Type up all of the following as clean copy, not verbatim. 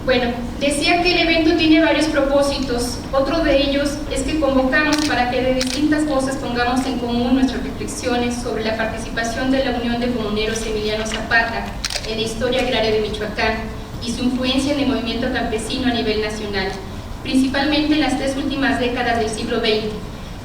Bueno, decía que el evento tiene varios propósitos. Otro de ellos es que convocamos para que de distintas voces pongamos en común nuestras reflexiones sobre la participación de la Unión de Comuneros Emiliano Zapata en la historia agraria de Michoacán y su influencia en el movimiento campesino a nivel nacional, principalmente en las 3 últimas décadas del siglo XX.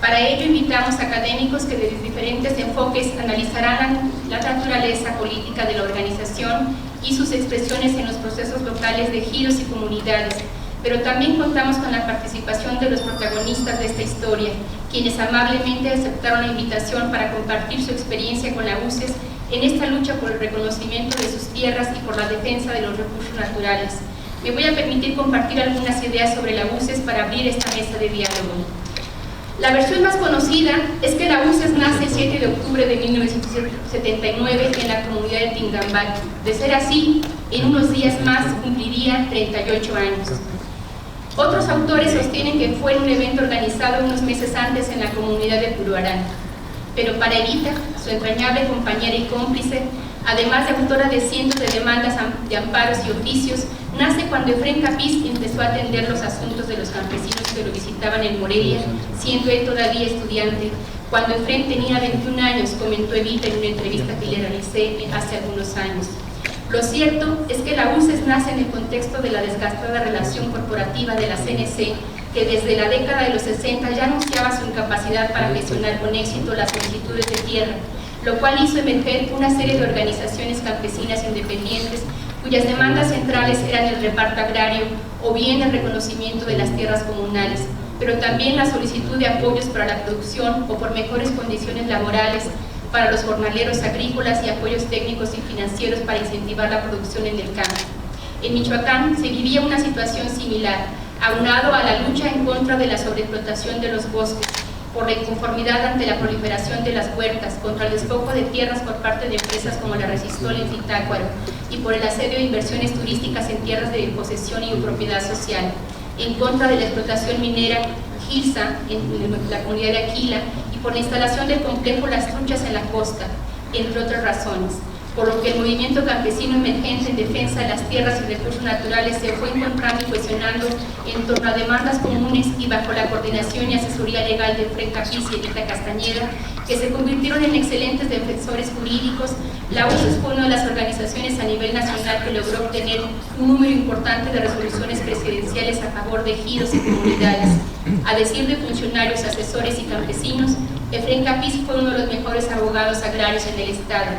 Para ello invitamos a académicos que desde diferentes enfoques analizarán la naturaleza política de la organización y sus expresiones en los procesos locales de ejidos y comunidades, pero también contamos con la participación de los protagonistas de esta historia, quienes amablemente aceptaron la invitación para compartir su experiencia con la UCES en esta lucha por el reconocimiento de sus tierras y por la defensa de los recursos naturales. Me voy a permitir compartir algunas ideas sobre la UCES para abrir esta mesa de diálogo. La versión más conocida es que la UCES nace el 7 de octubre de 1979 en la comunidad de Tingambat. De ser así, en unos días más cumpliría 38 años. Otros autores sostienen que fue un evento organizado unos meses antes en la comunidad de Puruarán. Pero para Evita, su entrañable compañera y cómplice, además de autora de cientos de demandas de amparos y oficios, nace cuando Efrén Capiz empezó a atender los asuntos de los campesinos que lo visitaban en Morelia, siendo él todavía estudiante. Cuando Efrén tenía 21 años, comentó Evita en una entrevista que le realicé hace algunos años. Lo cierto es que la UCES nace en el contexto de la desgastada relación corporativa de la CNC, que desde la década de los 60 ya anunciaba su incapacidad para gestionar con éxito las solicitudes de tierra, lo cual hizo emerger una serie de organizaciones campesinas independientes cuyas demandas centrales eran el reparto agrario o bien el reconocimiento de las tierras comunales, pero también la solicitud de apoyos para la producción o por mejores condiciones laborales para los jornaleros agrícolas y apoyos técnicos y financieros para incentivar la producción en el campo. En Michoacán se vivía una situación similar, aunado a la lucha en contra de la sobreexplotación de los bosques, por la inconformidad ante la proliferación de las huertas, contra el despojo de tierras por parte de empresas como la Resistol en Zitácuaro y por el asedio de inversiones turísticas en tierras de posesión y propiedad social, en contra de la explotación minera Gilsa en la comunidad de Aquila y por la instalación del complejo Las Truchas en la costa, entre otras razones, por lo que el movimiento campesino emergente en defensa de las tierras y recursos naturales se fue encontrando y cuestionando en torno a demandas comunes y bajo la coordinación y asesoría legal de Efrén Capiz y Evita Castañeda, que se convirtieron en excelentes defensores jurídicos. La UCES fue una de las organizaciones a nivel nacional que logró obtener un número importante de resoluciones presidenciales a favor de ejidos y comunidades. A decir de funcionarios, asesores y campesinos, Efrén Capiz fue uno de los mejores abogados agrarios en el estado.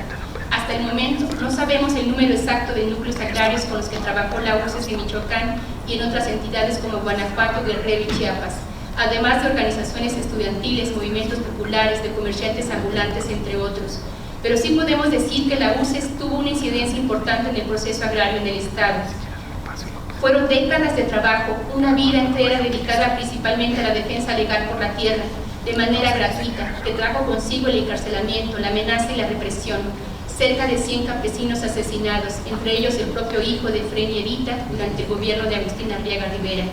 Hasta el momento no sabemos el número exacto de núcleos agrarios con los que trabajó la UCES en Michoacán y en otras entidades como Guanajuato, Guerrero y Chiapas, además de organizaciones estudiantiles, movimientos populares, de comerciantes ambulantes, entre otros. Pero sí podemos decir que la UCES tuvo una incidencia importante en el proceso agrario en el estado. Fueron décadas de trabajo, una vida entera dedicada principalmente a la defensa legal por la tierra, de manera gratuita, que trajo consigo el encarcelamiento, la amenaza y la represión. Cerca de 100 campesinos asesinados, entre ellos el propio hijo de Efrén y Evita durante el gobierno de Agustín Arriaga Rivera,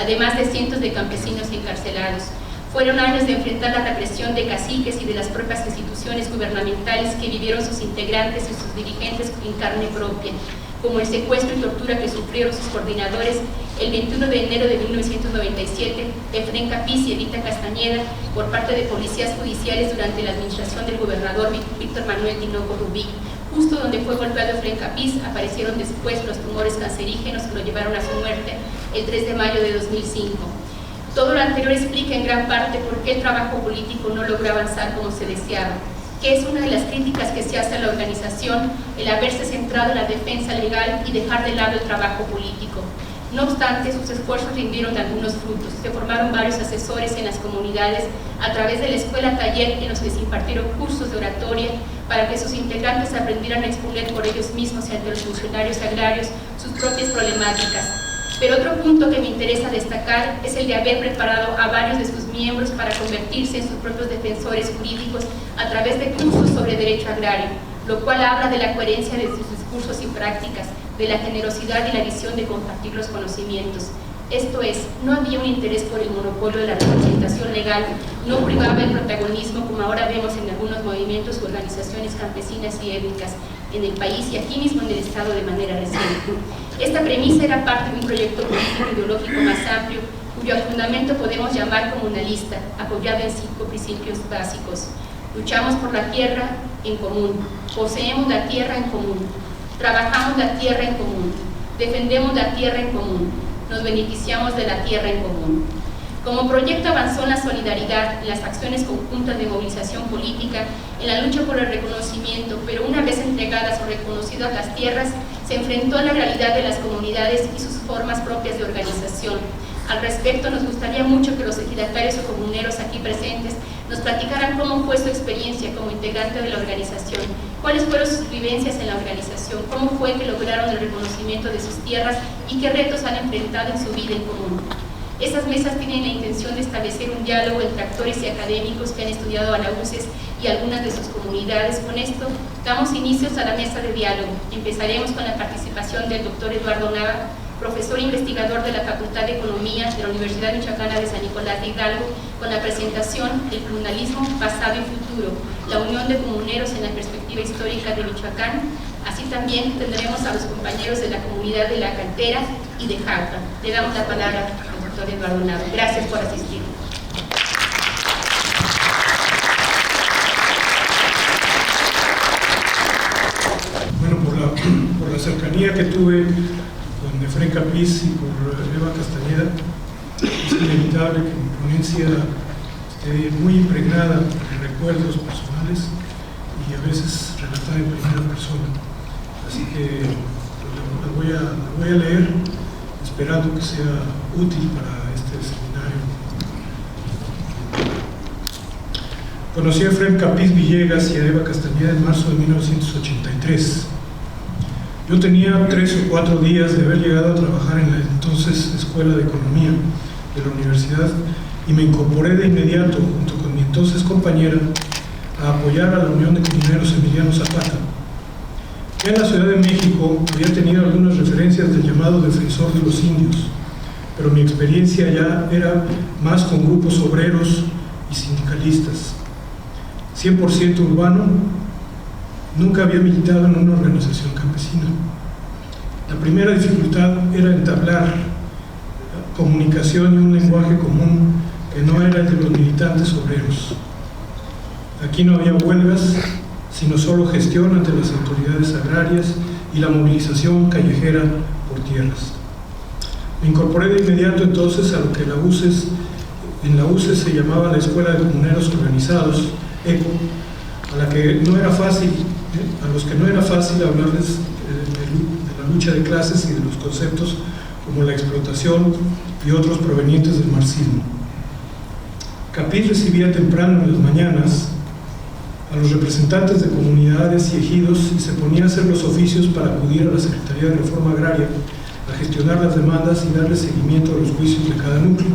además de cientos de campesinos encarcelados. Fueron años de enfrentar la represión de caciques y de las propias instituciones gubernamentales que vivieron sus integrantes y sus dirigentes en carne propia, como el secuestro y tortura que sufrieron sus coordinadores el 21 de enero de 1997, Efrén Capiz y Evita Castañeda, por parte de policías judiciales durante la administración del gobernador Víctor Manuel Tinoco Rubí. Justo donde fue golpeado Efrén Capiz, aparecieron después los tumores cancerígenos que lo llevaron a su muerte el 3 de mayo de 2005. Todo lo anterior explica en gran parte por qué el trabajo político no logró avanzar como se deseaba, que es una de las críticas que se hace a la organización, el haberse centrado en la defensa legal y dejar de lado el trabajo político. No obstante, sus esfuerzos rindieron algunos frutos. Se formaron varios asesores en las comunidades a través de la escuela taller en los que se impartieron cursos de oratoria para que sus integrantes aprendieran a exponer por ellos mismos y ante los funcionarios agrarios sus propias problemáticas. Pero otro punto que me interesa destacar es el de haber preparado a varios de sus miembros para convertirse en sus propios defensores jurídicos a través de cursos sobre derecho agrario, lo cual habla de la coherencia de sus discursos y prácticas, de la generosidad y la visión de compartir los conocimientos. Esto es, no había un interés por el monopolio de la representación legal, no privaba el protagonismo como ahora vemos en algunos movimientos u organizaciones campesinas y étnicas, en el país y aquí mismo en el Estado de manera reciente. Esta premisa era parte de un proyecto político ideológico más amplio, cuyo fundamento podemos llamar comunalista, apoyado en 5 principios básicos. Luchamos por la tierra en común, poseemos la tierra en común, trabajamos la tierra en común, defendemos la tierra en común, nos beneficiamos de la tierra en común. Como proyecto avanzó en la solidaridad, en las acciones conjuntas de movilización política, en la lucha por el reconocimiento, pero una vez entregadas o reconocidas las tierras, se enfrentó a la realidad de las comunidades y sus formas propias de organización. Al respecto, nos gustaría mucho que los ejidatarios o comuneros aquí presentes nos platicaran cómo fue su experiencia como integrante de la organización, cuáles fueron sus vivencias en la organización, cómo fue que lograron el reconocimiento de sus tierras y qué retos han enfrentado en su vida en común. Estas mesas tienen la intención de establecer un diálogo entre actores y académicos que han estudiado a la UCES y algunas de sus comunidades. Con esto, damos inicios a la mesa de diálogo. Empezaremos con la participación del doctor Eduardo Nava, profesor e investigador de la Facultad de Economía de la Universidad Michoacana de San Nicolás de Hidalgo, con la presentación El comunalismo, pasado y futuro, la unión de comuneros en la perspectiva histórica de Michoacán. Así también tendremos a los compañeros de la comunidad de La Cantera y de Jauja. Le damos la palabra al doctor Eduardo Nava. Gracias por asistir. Bueno, por la cercanía que tuve con Efraín Capiz y por Eva Castañeda, es inevitable que mi ponencia esté muy impregnada de recuerdos personales y a veces relatada en primera persona. Así que la voy a leer esperando que sea útil para este seminario. Conocí a Efraín Capiz Villegas y a Eva Castañeda en marzo de 1983. Yo tenía 3 o 4 días de haber llegado a trabajar en la entonces Escuela de Economía de la universidad y me incorporé de inmediato, junto con mi entonces compañera, a apoyar a la Unión de Comuneros Emiliano Zapata. Ya en la Ciudad de México había tenido algunas referencias del llamado defensor de los indios, pero mi experiencia ya era más con grupos obreros y sindicalistas. 100% urbano, nunca había militado en una organización campesina. La primera dificultad era entablar comunicación y un lenguaje común que no era el de los militantes obreros. Aquí no había huelgas, sino solo gestión ante las autoridades agrarias y la movilización callejera por tierras. Me incorporé de inmediato entonces a lo que en la UCES se llamaba la Escuela de Comuneros Organizados, ECO, a los que no era fácil hablarles de la lucha de clases y de los conceptos como la explotación y otros provenientes del marxismo. Capiz recibía temprano en las mañanas a los representantes de comunidades y ejidos y se ponía a hacer los oficios para acudir a la Secretaría de Reforma Agraria a gestionar las demandas y darle seguimiento a los juicios de cada núcleo.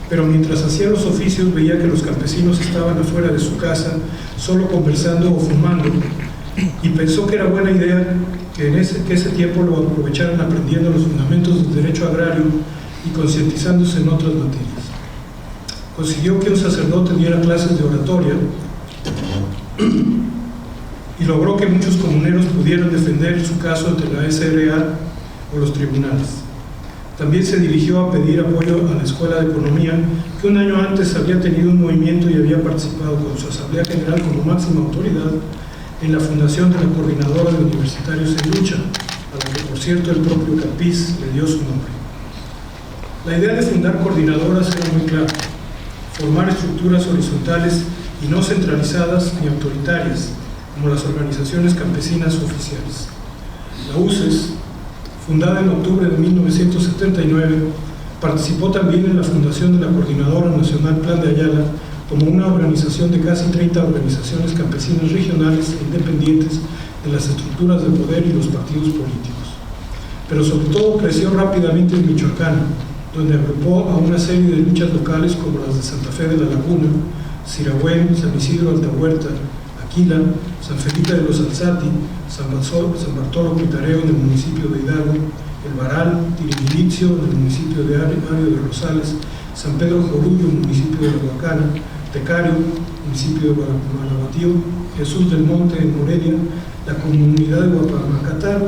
Pero mientras hacía los oficios veía que los campesinos estaban afuera de su casa solo conversando o fumando y pensó que era buena idea que ese tiempo lo aprovecharan aprendiendo los fundamentos del derecho agrario y concientizándose en otras materias. Consiguió que un sacerdote diera clases de oratoria y logró que muchos comuneros pudieran defender su caso ante la SRA o los tribunales. También se dirigió a pedir apoyo a la Escuela de Economía, que un año antes había tenido un movimiento y había participado con su Asamblea General como máxima autoridad en la fundación de la Coordinadora de Universitarios en Lucha, a la que por cierto el propio Capiz le dio su nombre. La idea de fundar coordinadoras era muy clara: formar estructuras horizontales y no centralizadas ni autoritarias, como las organizaciones campesinas oficiales. La UCES, fundada en octubre de 1979, participó también en la fundación de la Coordinadora Nacional Plan de Ayala como una organización de casi 30 organizaciones campesinas regionales e independientes de las estructuras de poder y los partidos políticos. Pero sobre todo creció rápidamente en Michoacán, donde agrupó a una serie de luchas locales como las de Santa Fe de la Laguna, Sirahuén, San Isidro Altahuerta, Aquila, San Felipe de los Alzati, San Bartolo Pitareo en el municipio de Hidalgo, El Baral, Tirimilitzio en el municipio de Ario de Rosales, San Pedro Jorullo, municipio de La Huacana, Tecario, municipio de Marabatío, Jesús del Monte en Morelia, la comunidad de Guapamacatá,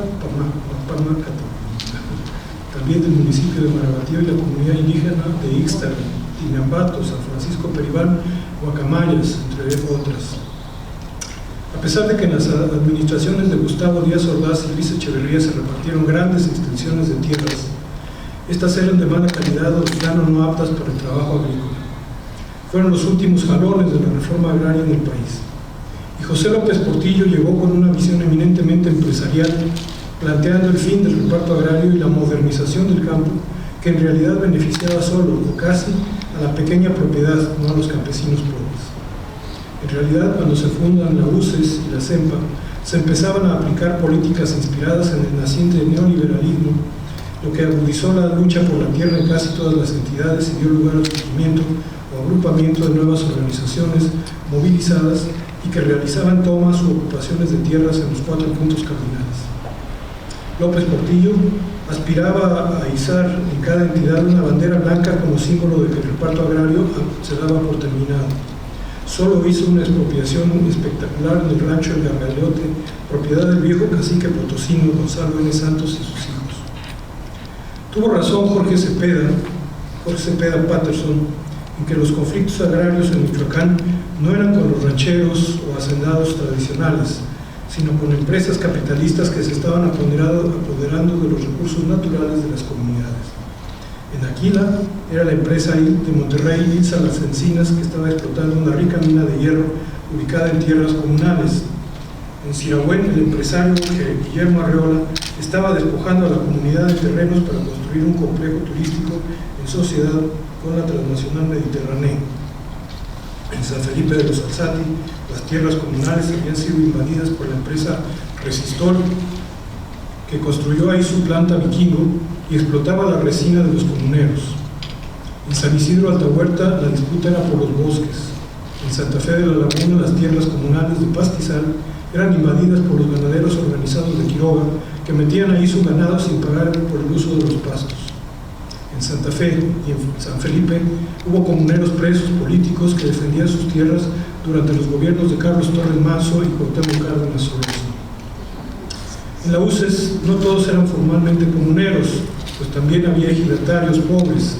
también del municipio de Marabatío, y la comunidad indígena de Ixtala, Tinapato, San Francisco Peribán, Guacamayas, entre otras. A pesar de que en las administraciones de Gustavo Díaz Ordaz y Luis Echeverría se repartieron grandes extensiones de tierras, estas eran de mala calidad o de plano no aptas para el trabajo agrícola. Fueron los últimos jalones de la reforma agraria en el país. Y José López Portillo llegó con una visión eminentemente empresarial, planteando el fin del reparto agrario y la modernización del campo, que en realidad beneficiaba solo o casi a la pequeña propiedad, no a los campesinos pobres. En realidad, cuando se fundan la UCES y la CEMPA, se empezaban a aplicar políticas inspiradas en el naciente neoliberalismo, lo que agudizó la lucha por la tierra en casi todas las entidades y dio lugar al surgimiento o agrupamiento de nuevas organizaciones movilizadas y que realizaban tomas u ocupaciones de tierras en los 4 puntos cardinales. López Portillo aspiraba a izar en cada entidad una bandera blanca como símbolo de que el reparto agrario se daba por terminado. Solo hizo una expropiación espectacular en el rancho El Gargaleote, propiedad del viejo cacique potosino Gonzalo N. Santos y sus hijos. Tuvo razón Jorge Cepeda Patterson, en que los conflictos agrarios en Michoacán no eran con los rancheros o hacendados tradicionales, sino con empresas capitalistas que se estaban apoderando de los recursos naturales de las comunidades. En Aquila era la empresa de Monterrey, Ilsa Las Encinas, que estaba explotando una rica mina de hierro ubicada en tierras comunales. En Sirahuén, el empresario Guillermo Arreola estaba despojando a la comunidad de terrenos para construir un complejo turístico en sociedad con la transnacional mediterránea. En San Felipe de los Alzati, las tierras comunales habían sido invadidas por la empresa Resistol, que construyó ahí su planta Vikingo y explotaba la resina de los comuneros. En San Isidro Altahuerta la disputa era por los bosques. En Santa Fe de la Laguna las tierras comunales de pastizal eran invadidas por los ganaderos organizados de Quiroga, que metían ahí su ganado sin pagar por el uso de los pastos. En Santa Fe y en San Felipe hubo comuneros presos políticos que defendían sus tierras durante los gobiernos de Carlos Torres Mazo y Cuauhtémoc Cárdenas Orozco. En la UCES no todos eran formalmente comuneros, pues también había ejidatarios pobres,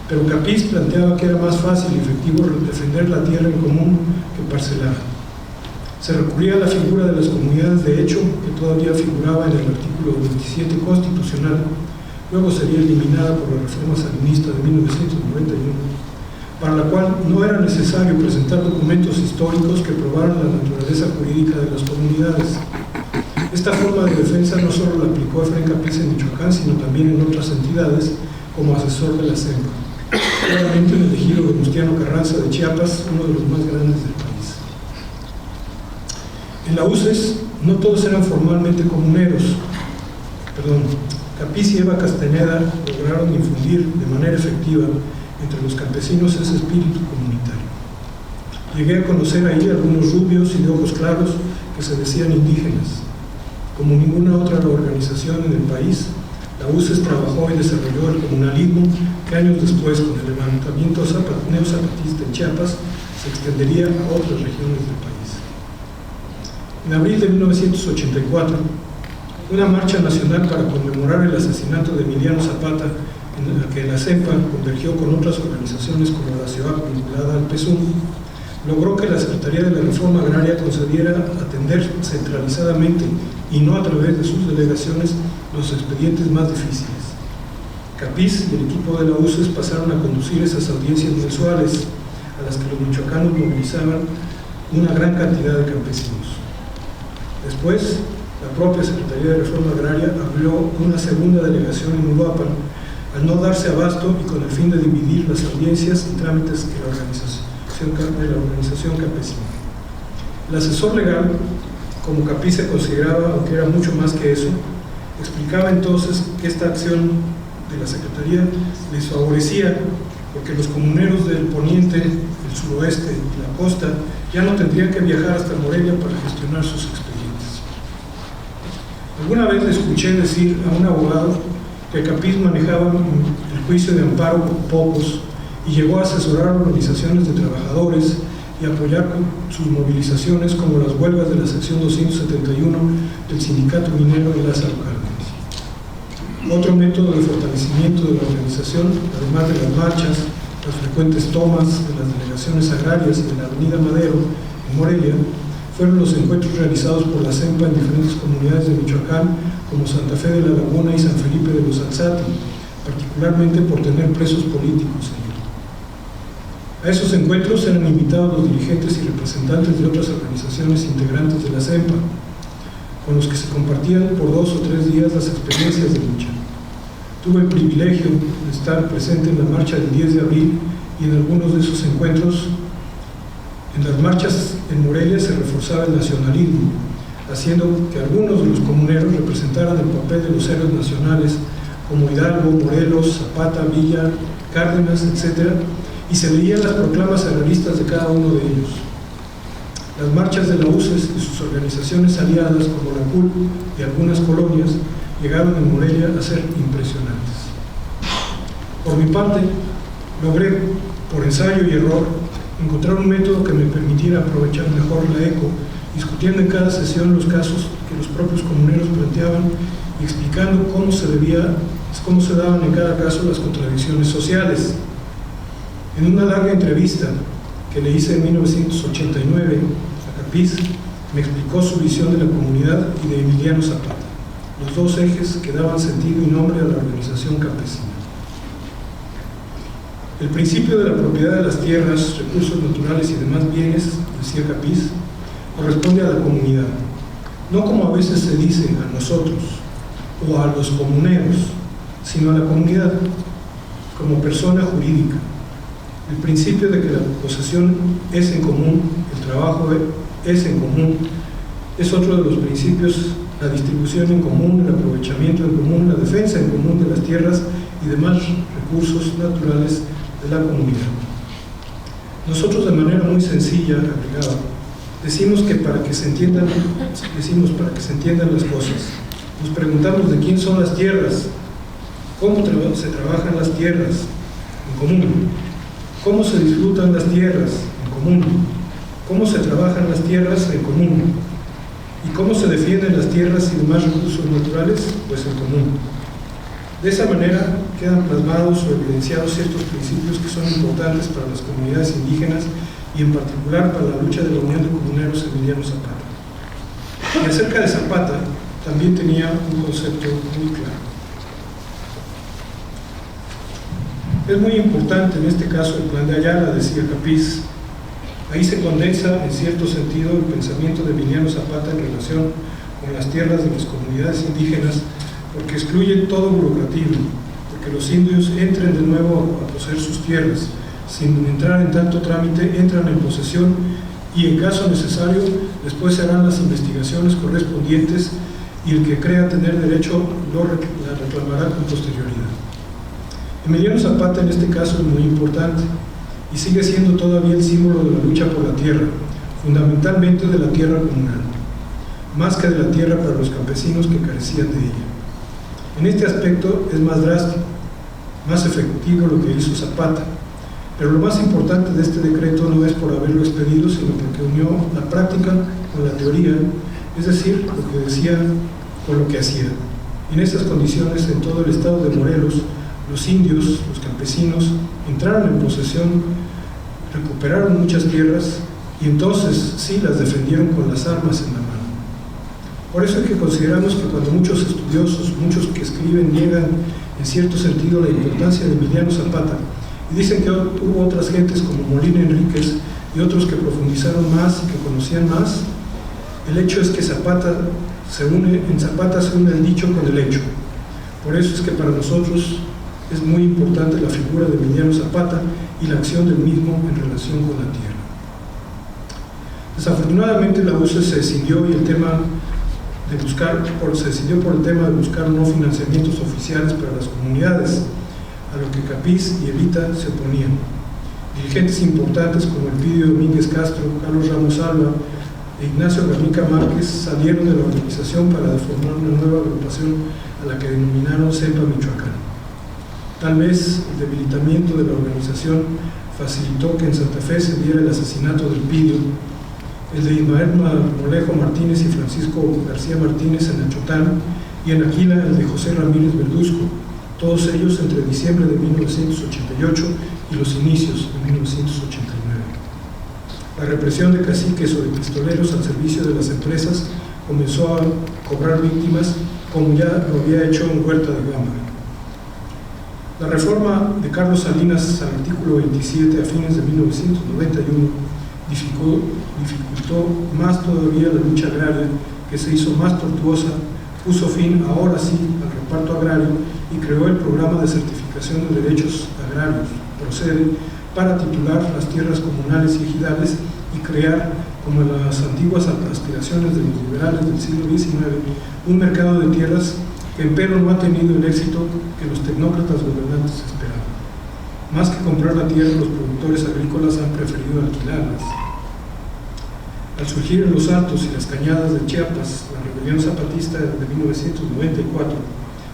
pero Capiz planteaba que era más fácil y efectivo defender la tierra en común que parcelar. Se recurría a la figura de las comunidades de hecho, que todavía figuraba en el artículo 27 constitucional, luego sería eliminada por la reforma sandinista de 1991, para la cual no era necesario presentar documentos históricos que probaran la naturaleza jurídica de las comunidades. Esta forma de defensa no solo la aplicó Efraín Capiz en Michoacán, sino también en otras entidades como asesor de la CEMPA, claramente en el ejido Venustiano Carranza de Chiapas, uno de los más grandes del país. En la UCES no todos eran formalmente comuneros. Capiz y Eva Castañeda lograron infundir de manera efectiva entre los campesinos ese espíritu comunitario. Llegué a conocer ahí algunos rubios y de ojos claros que se decían indígenas. Como ninguna otra organización en el país, la UCES trabajó y desarrolló el comunalismo que años después, con el levantamiento neozapatista en Chiapas, se extendería a otras regiones del país. En abril de 1984, una marcha nacional para conmemorar el asesinato de Emiliano Zapata, en la que la CEMPA convergió con otras organizaciones como la CEOAP vinculada al PSUM, logró que la Secretaría de la Reforma Agraria concediera atender centralizadamente y no a través de sus delegaciones los expedientes más difíciles. Capiz y el equipo de la UCES pasaron a conducir esas audiencias mensuales a las que los michoacanos movilizaban una gran cantidad de campesinos. Después, la propia Secretaría de Reforma Agraria abrió una segunda delegación en Uruapan, al no darse abasto y con el fin de dividir las audiencias y trámites de la organización campesina. El asesor legal, como Capiz se consideraba, aunque era mucho más que eso, explicaba entonces que esta acción de la Secretaría les favorecía porque los comuneros del poniente, el suroeste y la costa ya no tendrían que viajar hasta Morelia para gestionar sus expedientes. Alguna vez le escuché decir a un abogado que Capiz manejaba el juicio de amparo por pocos y llegó a asesorar organizaciones de trabajadores y apoyar sus movilizaciones como las huelgas de la sección 271 del Sindicato Minero de Lázaro Cárdenas. Otro método de fortalecimiento de la organización, además de las marchas, las frecuentes tomas de las delegaciones agrarias y de la Avenida Madero en Morelia, fueron los encuentros realizados por la CEMPA en diferentes comunidades de Michoacán, como Santa Fe de la Laguna y San Felipe de los Alzati, particularmente por tener presos políticos allí. A esos encuentros eran invitados los dirigentes y representantes de otras organizaciones integrantes de la CEMPA, con los que se compartían por 2 o 3 días las experiencias de lucha. Tuve el privilegio de estar presente en la marcha del 10 de abril y en algunos de esos encuentros. En las marchas en Morelia se reforzaba el nacionalismo, haciendo que algunos de los comuneros representaran el papel de los héroes nacionales como Hidalgo, Morelos, Zapata, Villa, Cárdenas, etc., y se leían las proclamas agrariistas de cada uno de ellos. Las marchas de la UCES y sus organizaciones aliadas, como la CUL y algunas colonias, llegaron en Morelia a ser impresionantes. Por mi parte, logré, por ensayo y error, encontrar un método que me permitiera aprovechar mejor la ECO, discutiendo en cada sesión los casos que los propios comuneros planteaban y explicando cómo se daban en cada caso las contradicciones sociales. En una larga entrevista que le hice en 1989 a Capiz, me explicó su visión de la comunidad y de Emiliano Zapata, los dos ejes que daban sentido y nombre a la organización campesina. El principio de la propiedad de las tierras, recursos naturales y demás bienes, decía Capiz, corresponde a la comunidad, no como a veces se dice a nosotros o a los comuneros, sino a la comunidad como persona jurídica. El principio de que la posesión es en común, el trabajo es en común, es otro de los principios, la distribución en común, el aprovechamiento en común, la defensa en común de las tierras y demás recursos naturales de la comunidad. Nosotros, de manera muy sencilla, agregaba, decimos para que se entiendan las cosas. Nos preguntamos de quién son las tierras, cómo se trabajan las tierras en común, cómo se disfrutan las tierras en común, cómo se trabajan las tierras en común y cómo se defienden las tierras y demás recursos naturales, pues en común. De esa manera quedan plasmados o evidenciados ciertos principios que son importantes para las comunidades indígenas y en particular para la lucha de la Unión de Comuneros Emiliano Zapata. Y acerca de Zapata también tenía un concepto muy claro. Es muy importante en este caso el Plan de Ayala, decía Capiz. Ahí se condensa en cierto sentido el pensamiento de Emiliano Zapata en relación con las tierras de las comunidades indígenas, porque excluye todo burocratismo, porque los indios entren de nuevo a poseer sus tierras, sin entrar en tanto trámite, entran en posesión y en caso necesario después se harán las investigaciones correspondientes y el que crea tener derecho la reclamará con posterioridad. Emiliano Zapata en este caso es muy importante y sigue siendo todavía el símbolo de la lucha por la tierra, fundamentalmente de la tierra comunal, más que de la tierra para los campesinos que carecían de ella. En este aspecto es más drástico, más efectivo lo que hizo Zapata, pero lo más importante de este decreto no es por haberlo expedido, sino porque unió la práctica con la teoría, es decir, lo que decía con lo que hacía. En estas condiciones, en todo el estado de Morelos, los indios, los campesinos, entraron en posesión, recuperaron muchas tierras y entonces sí las defendieron con las armas en la mano. Por eso es que consideramos que cuando muchos estudiosos, muchos que escriben, niegan en cierto sentido la importancia de Emiliano Zapata y dicen que hubo otras gentes como Molina Enríquez y otros que profundizaron más y que conocían más, el hecho es que en Zapata se une el dicho con el hecho. Por eso es que para nosotros es muy importante la figura de Emiliano Zapata y la acción del mismo en relación con la tierra. Desafortunadamente la UCE se decidió por el tema de buscar no financiamientos oficiales para las comunidades, a lo que Capiz y Evita se oponían. Dirigentes importantes como Elpidio Domínguez Castro, Carlos Ramos Alba e Ignacio Garnica Márquez salieron de la organización para formar una nueva agrupación a la que denominaron CEMPA Michoacán. Tal vez el debilitamiento de la organización facilitó que en Santa Fe se diera el asesinato del Pidio, el de Ismael Molejo Martínez y Francisco García Martínez en Achotán, y en Aquila el de José Ramírez Verduzco, todos ellos entre diciembre de 1988 y los inicios de 1989. La represión de caciques o de pistoleros al servicio de las empresas comenzó a cobrar víctimas, como ya lo había hecho en Huerta de Gama. La reforma de Carlos Salinas al artículo 27 a fines de 1991 dificultó más todavía la lucha agraria, que se hizo más tortuosa, puso fin ahora sí al reparto agrario y creó el programa de certificación de derechos agrarios, PROCEDE, para titular las tierras comunales y ejidales y crear, como en las antiguas aspiraciones de los liberales del siglo XIX, un mercado de tierras que empero no ha tenido el éxito que los tecnócratas gobernantes esperaban. Más que comprar la tierra, los productores agrícolas han preferido alquilarlas. Al surgir en los Altos y las Cañadas de Chiapas la rebelión zapatista de 1994,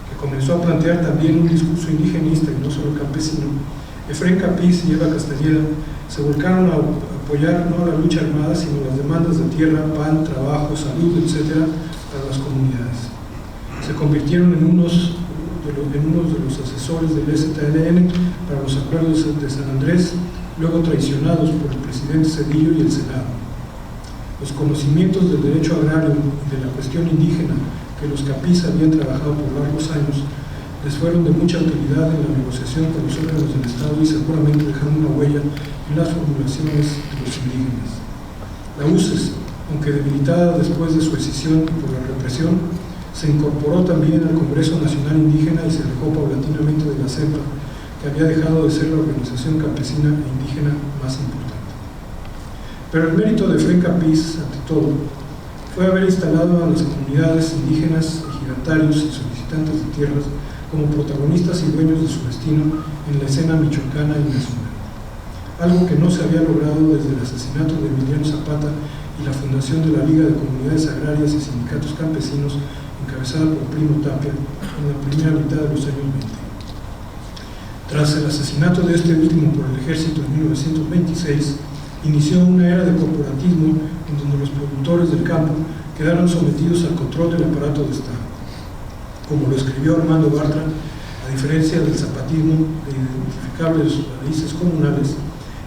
que comenzó a plantear también un discurso indigenista y no solo campesino, Efrén Capiz y Eva Castañeda se volcaron a apoyar no la lucha armada, sino las demandas de tierra, pan, trabajo, salud, etc. para las comunidades. Se convirtieron en unos de los asesores del STLN para los acuerdos de San Andrés, luego traicionados por el presidente Zedillo y el Senado. Los conocimientos del derecho agrario y de la cuestión indígena que los Capiz habían trabajado por largos años les fueron de mucha utilidad en la negociación con los órganos del Estado y seguramente dejaron una huella en las formulaciones de los indígenas. La UCES, aunque debilitada después de su escisión por la represión, se incorporó también al Congreso Nacional Indígena y se alejó paulatinamente de la CEPA, que había dejado de ser la organización campesina e indígena más importante. Pero el mérito de Efrén Capiz, ante todo, fue haber instalado a las comunidades indígenas, ejidatarios y solicitantes de tierras como protagonistas y dueños de su destino en la escena michoacana y nacional. Algo que no se había logrado desde el asesinato de Emiliano Zapata y la fundación de la Liga de Comunidades Agrarias y Sindicatos Campesinos, encabezada por Primo Tapia, en la primera mitad de los años 20. Tras el asesinato de este último por el ejército en 1926, inició una era de corporatismo en donde los productores del campo quedaron sometidos al control del aparato de Estado. Como lo escribió Armando Bartra, a diferencia del zapatismo identificable de sus raíces comunales,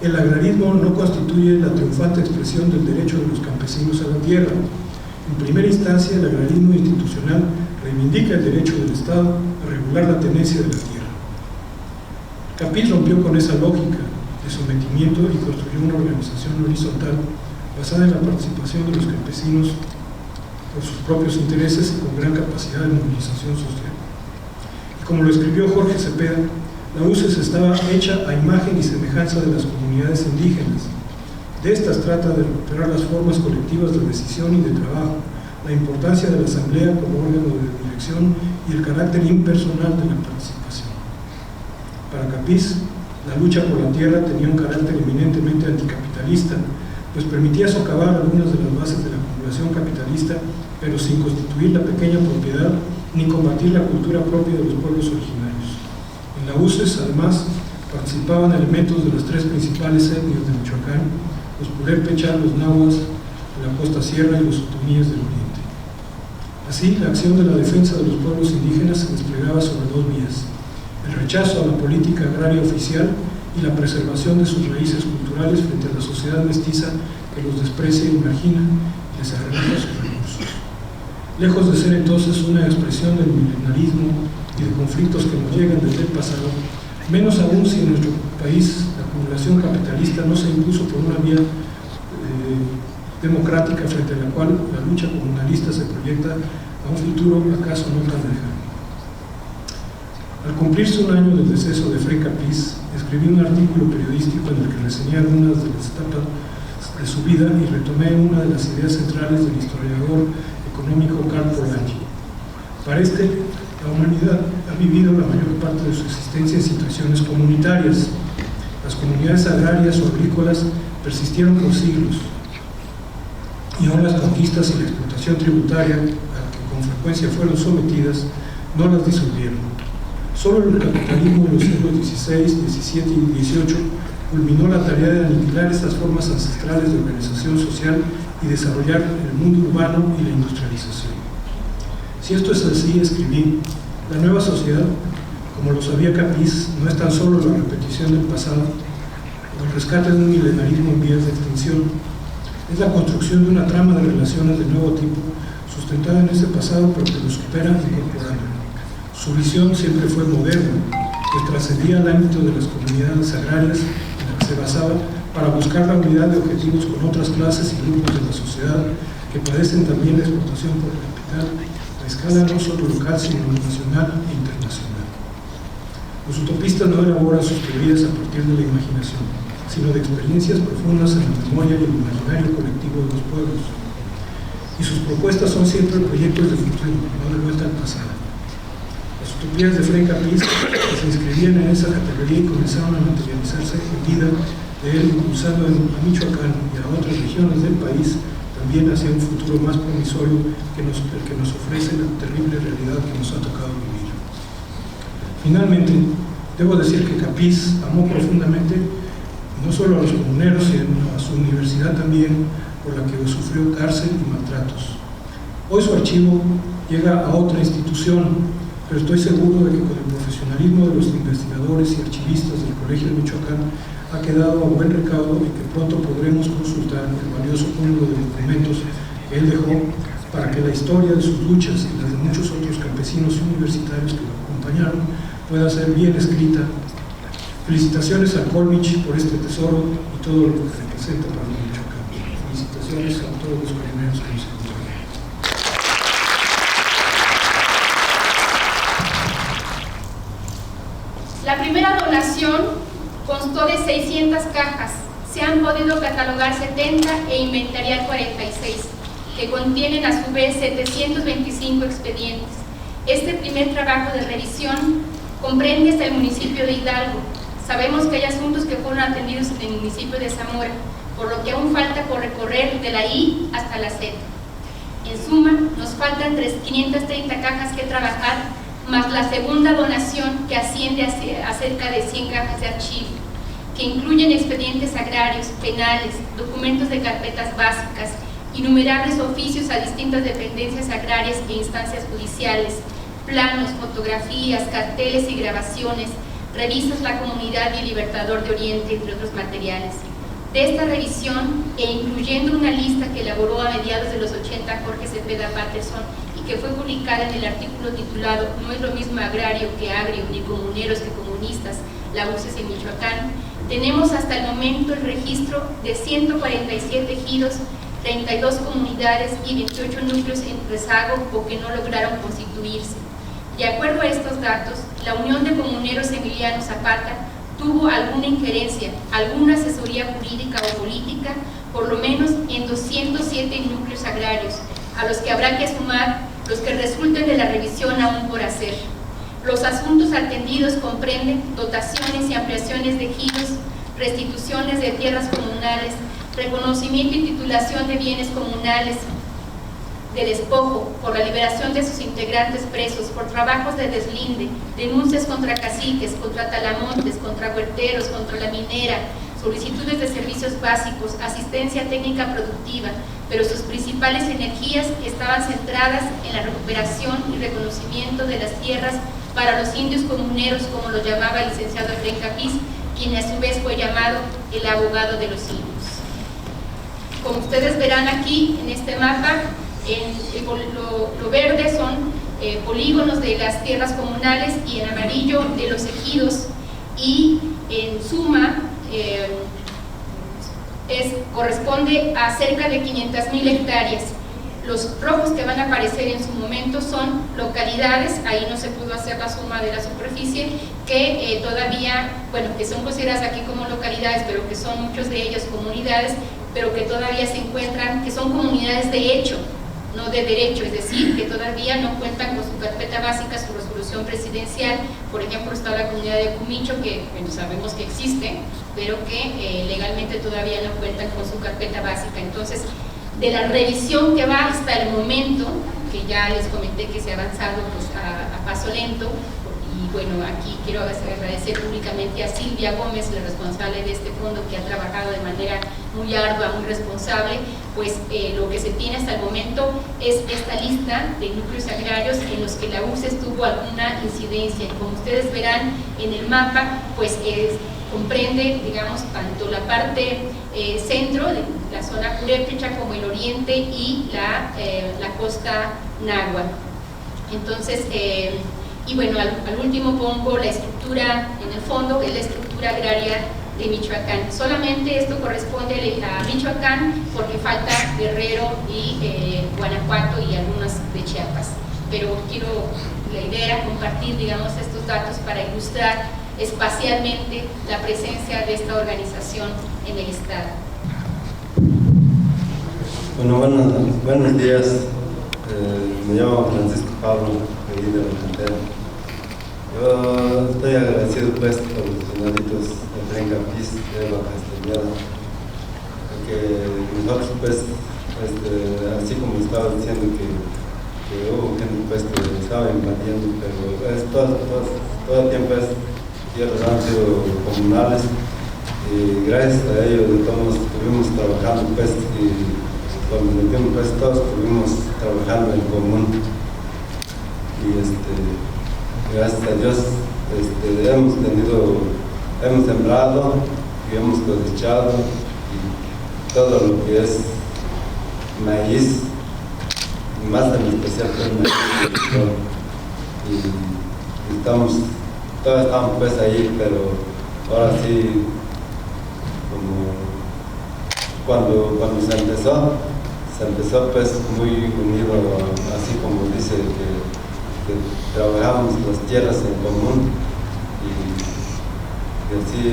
el agrarismo no constituye la triunfante expresión del derecho de los campesinos a la tierra. En primera instancia, el agrarismo institucional reivindica el derecho del Estado a regular la tenencia de la tierra. Capiz rompió con esa lógica de sometimiento y construyó una organización horizontal basada en la participación de los campesinos por sus propios intereses y con gran capacidad de movilización social. Y como lo escribió Jorge Cepeda, la UCES estaba hecha a imagen y semejanza de las comunidades indígenas. De estas trata de recuperar las formas colectivas de decisión y de trabajo, la importancia de la asamblea como órgano de dirección y el carácter impersonal de la participación. Para Capiz, la lucha por la tierra tenía un carácter eminentemente anticapitalista, pues permitía socavar algunas de las bases de la acumulación capitalista, pero sin constituir la pequeña propiedad ni combatir la cultura propia de los pueblos originarios. En la UCES, además, participaban elementos de las tres principales etnias de Michoacán, los purépechas, los nahuas de la costa sierra y los otomíes del oriente. Así, la acción de la defensa de los pueblos indígenas se desplegaba sobre dos vías: el rechazo a la política agraria oficial y la preservación de sus raíces culturales frente a la sociedad mestiza que los desprecia y margina y les arrebata sus recursos. Lejos de ser entonces una expresión del milenarismo y de conflictos que nos llegan desde el pasado, menos aún si en nuestro país la acumulación capitalista no se impuso por una vía democrática frente a la cual la lucha comunalista se proyecta a un futuro acaso no tan lejano. Al cumplirse un año del deceso de Efrén Capiz, escribí un artículo periodístico en el que reseñé algunas de las etapas de su vida y retomé una de las ideas centrales del historiador económico Karl Polanyi. Para la humanidad ha vivido la mayor parte de su existencia en situaciones comunitarias. Las comunidades agrarias o agrícolas persistieron por siglos, y aún las conquistas y la explotación tributaria a que con frecuencia fueron sometidas no las disolvieron. Solo el capitalismo de los siglos XVI, XVII y XVIII culminó la tarea de aniquilar estas formas ancestrales de organización social y desarrollar el mundo urbano y la industrialización. Si esto es así, escribí, la nueva sociedad, como lo sabía Capiz, no es tan solo la repetición del pasado, o el rescate de un milenarismo en vías de extinción, es la construcción de una trama de relaciones de nuevo tipo, sustentada en ese pasado, pero que lo supera incorporándolo. Su visión siempre fue moderna, que trascendía al ámbito de las comunidades agrarias en las que se basaba para buscar la unidad de objetivos con otras clases y grupos de la sociedad que padecen también la explotación por el capital a escala no solo local, sino nacional e internacional. Los utopistas no elaboran sus teorías a partir de la imaginación, sino de experiencias profundas en la memoria y el imaginario colectivo de los pueblos. Y sus propuestas son siempre proyectos de futuro, no de vuelta al pasado. Las utopías de Frei Capiz, que se inscribían en esa categoría y comenzaron a materializarse en vida de él, impulsando a Michoacán y a otras regiones del país también hacia un futuro más promisorio que el que nos ofrece la terrible realidad que nos ha tocado vivir. Finalmente, debo decir que Capiz amó profundamente no solo a los comuneros, sino a su universidad también, por la que sufrió cárcel y maltratos. Hoy su archivo llega a otra institución, pero estoy seguro de que con el profesionalismo de los investigadores y archivistas del Colegio de Michoacán ha quedado a buen recaudo y que pronto podremos consultar el valioso cúmulo de documentos que él dejó para que la historia de sus luchas y las de muchos otros campesinos y universitarios que lo acompañaron pueda ser bien escrita. Felicitaciones a Colmich por este tesoro y todo lo que representa para Michoacán. Felicitaciones a todos los comuneros que nos acompañan. La primera donación constó de 600 cajas. Se han podido catalogar 70 e inventariar 46, que contienen a su vez 725 expedientes. Este primer trabajo de revisión comprende hasta el municipio de Hidalgo. Sabemos que hay asuntos que fueron atendidos en el municipio de Zamora, por lo que aún falta por recorrer de la I hasta la Z. En suma, nos faltan 530 cajas que trabajar, más la segunda donación que asciende a cerca de 100 cajas de archivo, que incluyen expedientes agrarios, penales, documentos de carpetas básicas, innumerables oficios a distintas dependencias agrarias e instancias judiciales, planos, fotografías, carteles y grabaciones, revistas La Comunidad y El Libertador de Oriente, entre otros materiales. De esta revisión, e incluyendo una lista que elaboró a mediados de los 80 Jorge Cepeda Patterson y que fue publicada en el artículo titulado "No es lo mismo agrario que agrio, ni comuneros que comunistas, la UCES en Michoacán", tenemos hasta el momento el registro de 147 ejidos, 32 comunidades y 28 núcleos en rezago o que no lograron constituirse. De acuerdo a estos datos, la Unión de Comuneros Emiliano Zapata tuvo alguna injerencia, alguna asesoría jurídica o política, por lo menos en 207 núcleos agrarios, a los que habrá que sumar los que resulten de la revisión aún por hacer. Los asuntos atendidos comprenden dotaciones y ampliaciones de ejidos, restituciones de tierras comunales, reconocimiento y titulación de bienes comunales, de despojo, por la liberación de sus integrantes presos, por trabajos de deslinde, denuncias contra caciques, contra talamontes, contra huerteros, contra la minera, solicitudes de servicios básicos, asistencia técnica productiva, pero sus principales energías estaban centradas en la recuperación y reconocimiento de las tierras para los indios comuneros, como lo llamaba el licenciado Frei Capiz, quien a su vez fue llamado el abogado de los indios. Como ustedes verán aquí en este mapa, lo verde son polígonos de las tierras comunales y en amarillo de los ejidos, y en suma corresponde a cerca de 500,000 hectáreas. Los rojos que van a aparecer en su momento son localidades, ahí no se pudo hacer la suma de la superficie, que todavía, bueno, que son consideradas aquí como localidades, pero que son muchos de ellos comunidades, pero que todavía se encuentran, que son comunidades de hecho, no de derecho, es decir, que todavía no cuentan con su carpeta básica, su resolución presidencial. Por ejemplo, está la comunidad de Cumicho, que bueno, sabemos que existe, pero que legalmente todavía no cuentan con su carpeta básica. Entonces, de la revisión que va hasta el momento, que ya les comenté que se ha avanzado pues, a paso lento, y bueno, aquí quiero agradecer públicamente a Silvia Gómez, la responsable de este fondo, que ha trabajado de manera muy ardua, muy responsable. Pues lo que se tiene hasta el momento es esta lista de núcleos agrarios en los que la UCES tuvo alguna incidencia. Como ustedes verán en el mapa, pues comprende, digamos, tanto la parte centro de la zona purépecha como el oriente y la costa náhuatl. Entonces, y bueno, al último pongo la estructura en el fondo, que es la estructura agraria de Michoacán. Solamente esto corresponde a Michoacán porque falta Guerrero y Guanajuato y algunas de Chiapas. Pero la idea era compartir, digamos, estos datos para ilustrar espacialmente la presencia de esta organización en el Estado. Bueno, buenos días. Me llamo Francisco Pablo, de la Cantera. Yo estoy agradecido pues por los señoritos de Efraín Capiz, de Eva Castellada, porque nosotros pues, así como estaba diciendo que hubo gente pues que estaba invadiendo, pero todo el tiempo tierras han sido comunales, y gracias a ello de todos estuvimos trabajando pues, y cuando nos vimos pues todos estuvimos trabajando en común, y gracias a Dios hemos sembrado y hemos cosechado, y todo lo que es maíz, más en especial pues maíz, y todos estamos pues ahí, pero ahora sí, como cuando se empezó pues muy unido, así como dice que trabajamos las tierras en común, y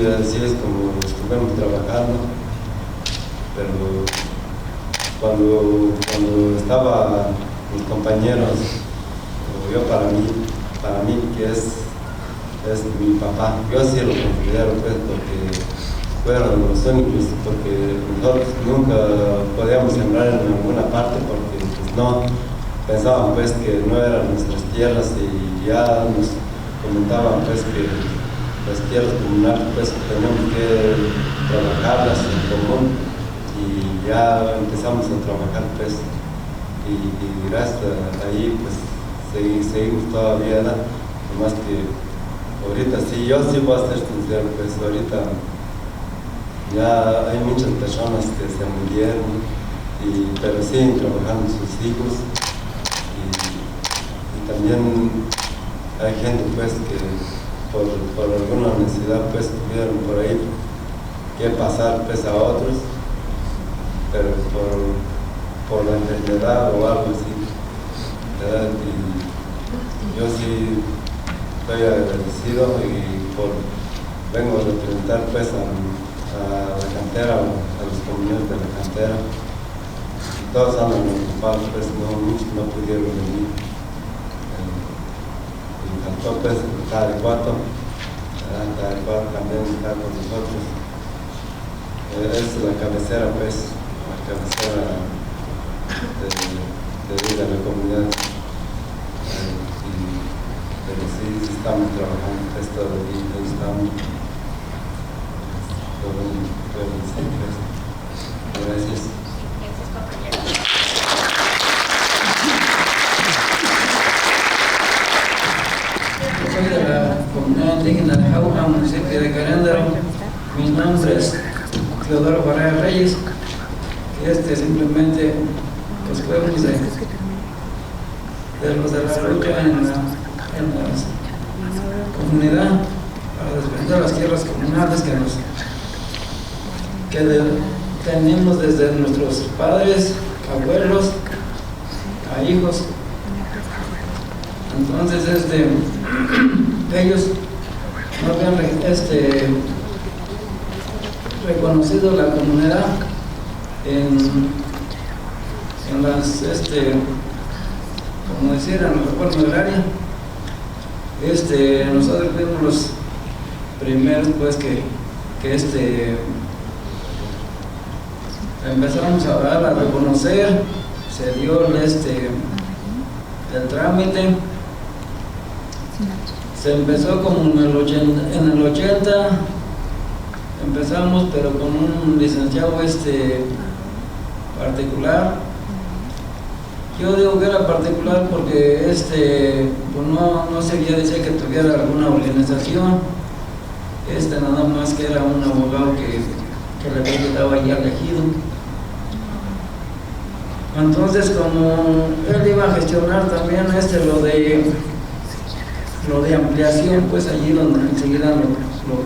así es como estuvimos trabajando. Pero cuando estaba mis compañeros, yo para mí que es mi papá, yo sí lo considero pues, porque fueron los únicos, porque nosotros nunca podíamos sembrar en ninguna parte porque pues, no pensaban pues que no eran nuestras tierras, y ya nos comentaban pues que las tierras comunales pues teníamos que trabajarlas en común, y ya empezamos a trabajar pues, y gracias a ahí pues seguimos todavía, ¿no? Nomás que ahorita sí, yo sí voy a ser sincero, pues ahorita ya hay muchas personas que se murieron, pero siguen trabajando sus hijos, y también hay gente pues que por alguna necesidad pues tuvieron por ahí que pasar pues a otros, pero por la enfermedad o algo así, ¿verdad? Y yo sí estoy agradecido, y vengo a representar pues a la cantera, a los compañeros de la cantera, y todos andan ocupados pues, muchos no pudieron venir, y faltó pues Tarecuato también está con nosotros, es la cabecera pues, la cabecera de la comunidad, pero sí estamos trabajando pues todo el día, estamos. Gracias. Soy de la comunidad indígena de Jauja, municipio de Querétaro. Mi nombre es Teodoro Barrera Reyes, que simplemente pues fuimos de los de la lucha en la comunidad para defender las tierras comunales que tenemos desde nuestros padres, abuelos, a hijos. Entonces ellos no habían reconocido la comunidad en las como decían, en la reforma agraria. Nosotros fuimos los primeros pues que empezamos a reconocer, se dio el trámite, Se empezó como en el 80, empezamos, pero con un licenciado particular. Yo digo que era particular porque pues no seguía decir que tuviera alguna organización. Nada más que era un abogado que le había quedado ahí elegido. Entonces, como él iba a gestionar también lo de ampliación, pues allí donde enseguida lo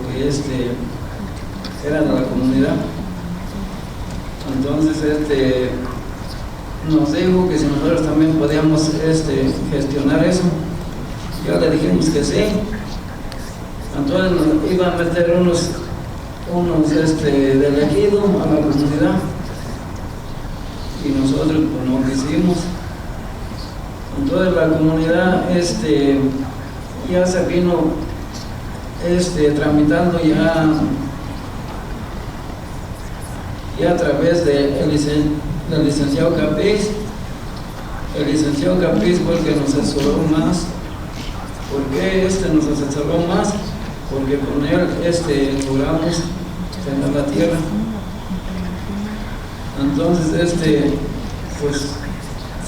que era de la comunidad. Entonces nos dijo que si nosotros también podíamos gestionar eso. Ya le dijimos que sí. Entonces nos iban a meter unos de elegido a la comunidad y nosotros pues no quisimos. Entonces la comunidad ya se vino tramitando ya a través del licenciado Capiz. El licenciado Capiz fue el que nos asesoró más. ¿Por qué nos asesoró más? Porque con él logramos tener la tierra. Entonces pues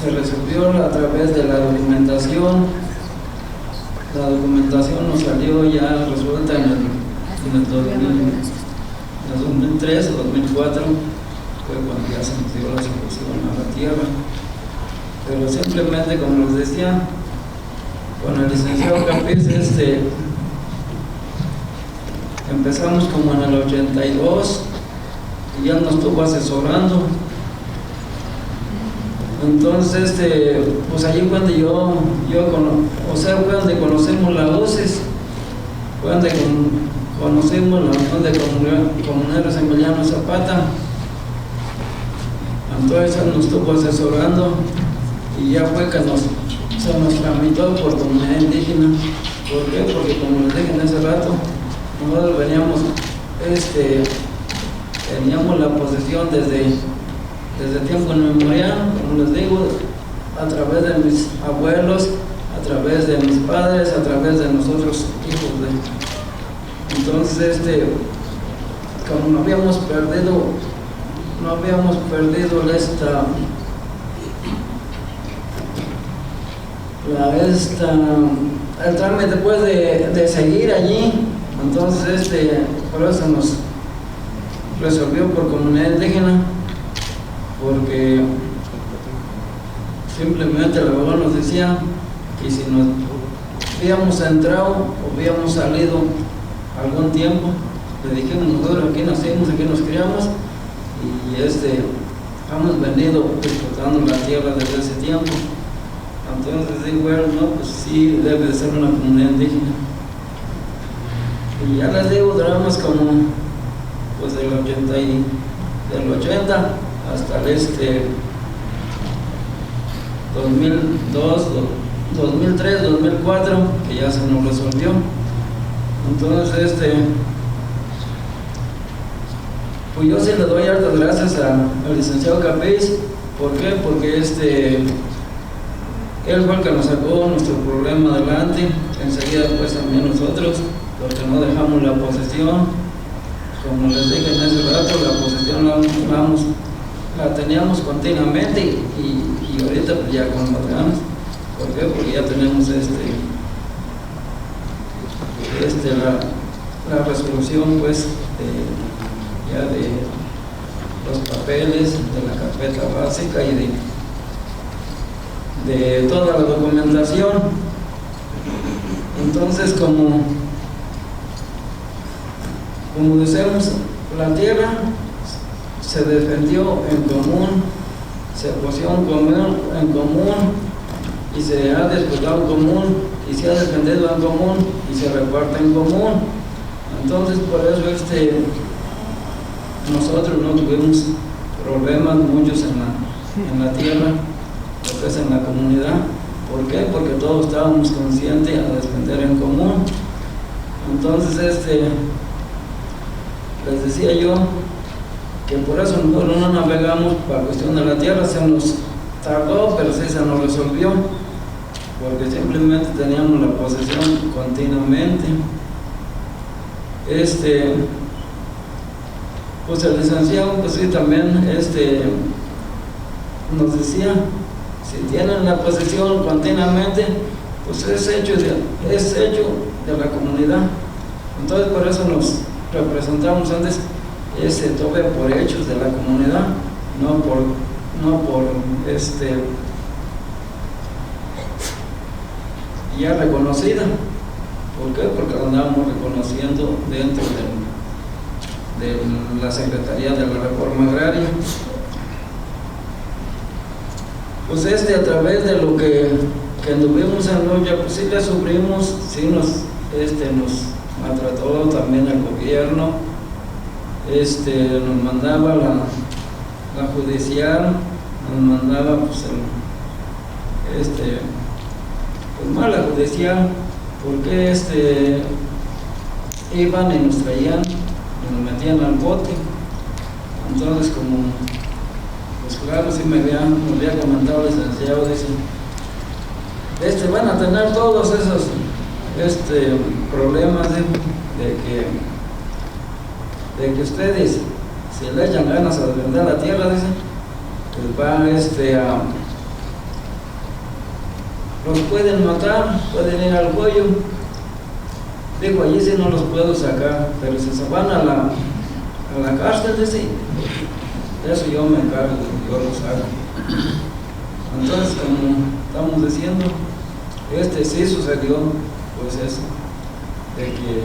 se resolvió a través de la documentación. La documentación nos salió ya resuelta en el 2003 o 2004, fue cuando ya se nos dio la solución a la tierra. Pero simplemente, como les decía, con el licenciado Capiz empezamos como en el 82 y ya nos estuvo asesorando. Entonces, pues allí cuando fue donde conocemos la UCES, fue donde conocimos la Unión de Comuneros Emiliano Zapata. Entonces él nos estuvo asesorando y ya fue que se nos tramitó por comunidad indígena. ¿Por qué? Porque como les dije en ese rato, nosotros teníamos la posesión desde tiempo inmemorial, como les digo, a través de mis abuelos, a través de mis padres, a través de nosotros hijos de. Entonces, como no habíamos perdido el trámite después de seguir allí. Entonces, por eso nos resolvió por comunidad indígena, porque simplemente el abogado nos decía que si nos habíamos entrado o habíamos salido algún tiempo, le dijimos nosotros aquí nacimos, aquí nos criamos y hemos venido explotando la tierra desde ese tiempo. Entonces digo, bueno, no, pues sí debe de ser una comunidad indígena. Y ya les digo, duramos como pues del 80 hasta 2002, 2003, 2004, que ya se nos resolvió. Entonces, pues yo sí le doy hartas gracias al licenciado Capiz. ¿Por qué? Porque él fue el que nos sacó nuestro problema adelante. Enseguida pues también nosotros, porque no dejamos la posesión. Como les dije en ese rato, la posesión la teníamos continuamente y ahorita pues ya con las ganas. ¿Por qué? Porque ya tenemos la resolución pues ya de los papeles, de la carpeta básica y de toda la documentación. Entonces, como decimos, la tierra se defendió en común, se puso en común y se ha disputado en común y se ha defendido en común y se reparte en común. Entonces, por eso nosotros no tuvimos problemas muchos en la tierra, lo que es en la comunidad. ¿Por qué? Porque todos estábamos conscientes a defender en común. Entonces, les decía yo que por eso nosotros no navegamos para cuestión de la tierra. Se nos tardó, pero sí se nos resolvió. porque simplemente teníamos la posesión continuamente. Pues el licenciado, pues sí, también nos decía, si tienen la posesión continuamente, pues es hecho de la comunidad. Entonces por eso nos representamos antes todavía por hechos de la comunidad, no por ya reconocida. ¿Por qué? Porque la andábamos reconociendo dentro de la Secretaría de la Reforma Agraria. Pues a través de lo que anduvimos en lucha, pues sí le sufrimos, sí nos maltrató también el gobierno, nos mandaba la judicial, nos mandaba pues mala judicial, porque iban y nos traían y nos metían al bote. Entonces, como pues claro, sí me había comentado el licenciado, dice, van a tener todos esos problemas de que ustedes, si le echan ganas a defender la tierra, dice, pues van los pueden matar, pueden ir al cuello. Digo, allí sí no los puedo sacar, pero si se van a la cárcel, dice, eso yo me encargo, yo los saco. Entonces, como estamos diciendo, sí sucedió, pues eso, de que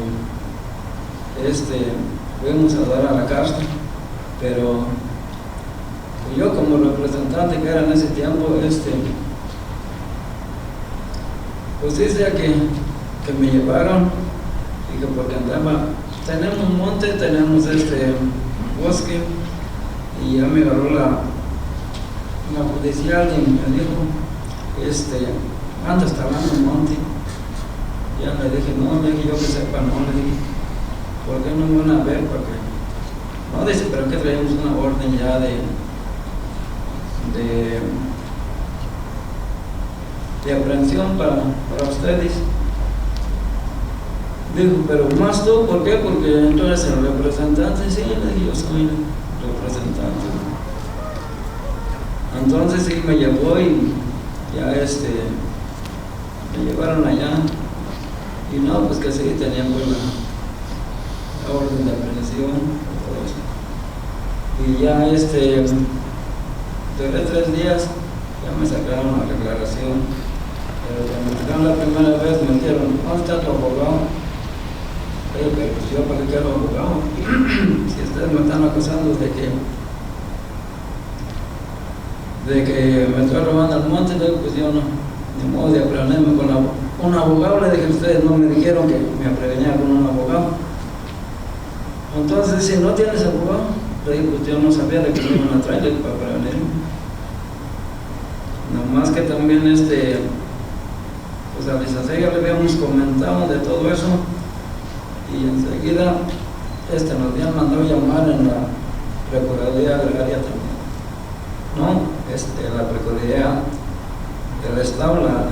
fuimos a dar a la cárcel, pero yo como representante que era en ese tiempo, pues dice que me llevaron y que porque andaba, tenemos monte, tenemos bosque, y ya me agarró la judicial y me dijo, anda hasta hablando en monte. Ya le dije, no, le dije, yo que sepa, no, le dije, ¿por qué no van a ver? Porque no, dice, pero que traemos una orden ya de aprehensión para ustedes. Dijo, pero más tú, ¿por qué? Porque tú eres el representante. Sí, le dije, yo soy el representante. Entonces sí me llevó y ya me llevaron allá. Y no, pues que sí, tenían pues la orden de aprehensión, todo eso. Y ya duré 3 días, ya me sacaron la declaración. Pero cuando me sacaron la primera vez me dijeron, ¿dónde está tu abogado? Pero pues yo para qué quiero abogado. Si ustedes me están acusando de que me estoy robando el monte, pues yo no, ni modo de aprenderme con un abogado. Le dije, ustedes no me dijeron que me aprendía con un abogado. Entonces, si no tienes abogado, le dije, pues yo no sabía de que me iban a traer para prevenirme. Nomás que también pues a licenciado ya le habíamos comentado de todo eso, y enseguida nos habían mandado llamar en la Procuraduría Agraria también, ¿no? La Procuraduría del Estado, la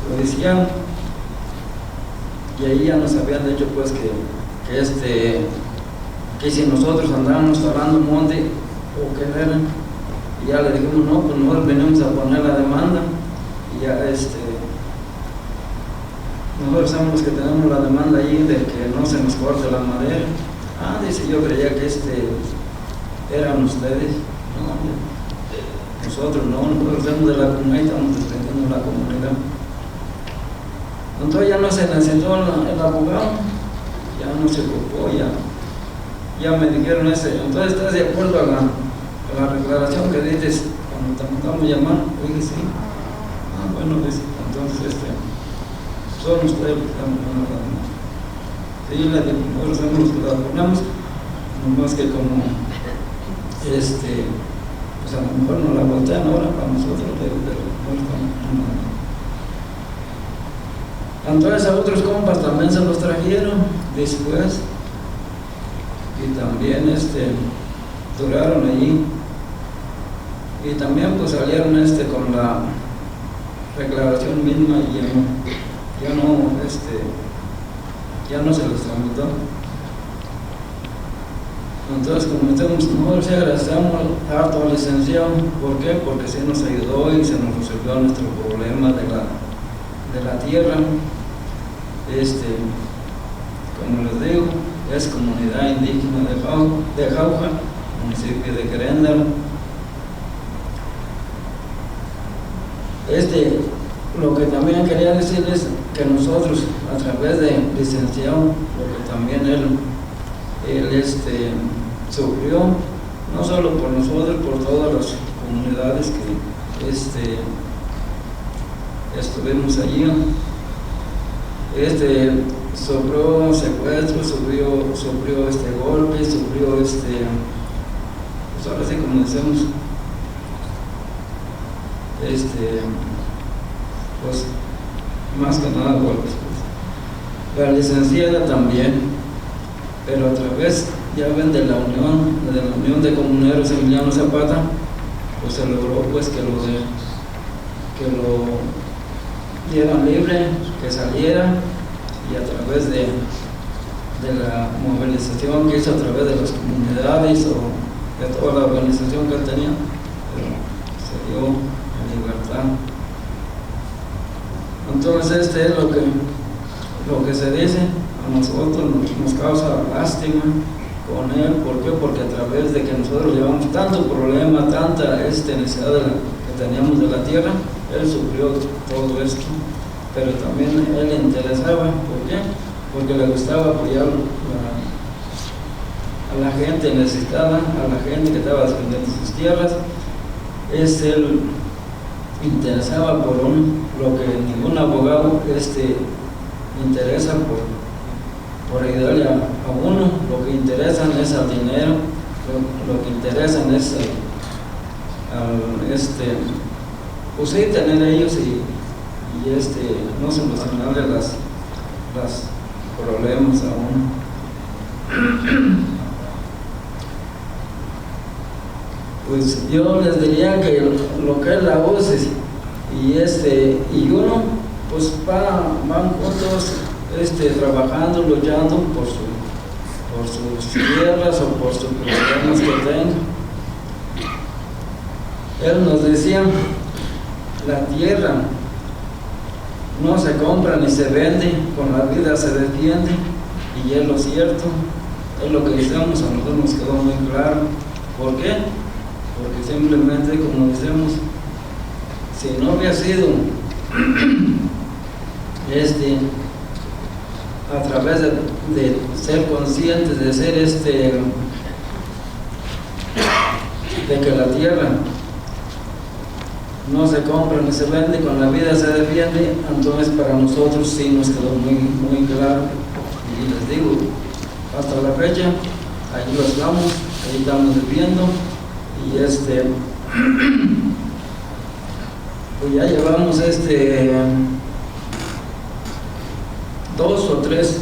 judicial, y ahí ya nos habían dicho pues que si nosotros andábamos talando monte o que eran, y ya le dijimos, no, pues nosotros venimos a poner la demanda, y ya nosotros sabemos que tenemos la demanda allí de que no se nos corte la madera. Ah, dice, yo creía que eran ustedes. No, nosotros no, nosotros somos de la comunidad y estamos defendiendo la comunidad. Entonces ya no se necesitó el abogado, ya no se ocupó, ya me dijeron entonces ¿estás de acuerdo a la declaración que dices cuando te mandamos llamar? Yo dije, sí. Ah, bueno, dice, entonces son ustedes los que están poniendo la demanda. Sí, nosotros somos los que la ponemos, nomás que como pues a lo mejor no la voltean ahora para nosotros, pero no estamos poniendo la demanda. Entonces a otros compas también se los trajeron después, y también duraron allí y también pues salieron con la declaración misma y ya no se les tramitó. Entonces, como nosotros sí agradecemos harto al licenciado. ¿Por qué? Porque sí nos ayudó y se nos resolvió nuestro problema de la tierra. Como les digo, es comunidad indígena de Jauja, municipio de Queréndaro. Lo que también quería decirles que nosotros, a través de licenciado, lo que también él sufrió, no solo por nosotros, por todas las comunidades que estuvimos allí. Sufrió secuestro, sufrió golpes, sufrió pues ahora sí, como decimos, pues más que nada golpes. La licenciada también, pero a través, ya ven, de la Unión de Comuneros Emiliano Zapata, pues se logró pues que lo dieran libre, que saliera, y a través de la movilización que hizo a través de las comunidades o de toda la organización que él tenía, pero se dio en libertad. Entonces es lo que se dice. A nosotros nos causa lástima con él. ¿Por qué? Porque a través de que nosotros llevamos tanto problema, tanta necesidad que teníamos de la tierra, él sufrió todo esto. Pero también él le interesaba. ¿Por qué? Porque le gustaba apoyar a la gente necesitada, a la gente que estaba defendiendo sus tierras. Él interesaba por lo que ningún abogado interesa por ayudarle a uno. Lo que interesan es al dinero, lo que interesan es pues sí, tener ellos y no solucionarle las problemas a uno. Pues yo les diría que lo que es la UCE y uno, pues van juntos trabajando, luchando por sus tierras o por sus problemas que tengan. Él nos decía, la tierra no se compra ni se vende, con la vida se defiende, y es lo cierto, es lo que decimos, a nosotros nos quedó muy claro. ¿Por qué? Porque simplemente, como decimos, si no hubiera sido a través de ser conscientes, de ser de que la tierra no se compra ni se vende, con la vida se defiende, entonces para nosotros sí nos quedó muy, muy claro. Y les digo, hasta la fecha, ahí lo estamos, ahí estamos viviendo, y pues ya llevamos dos o tres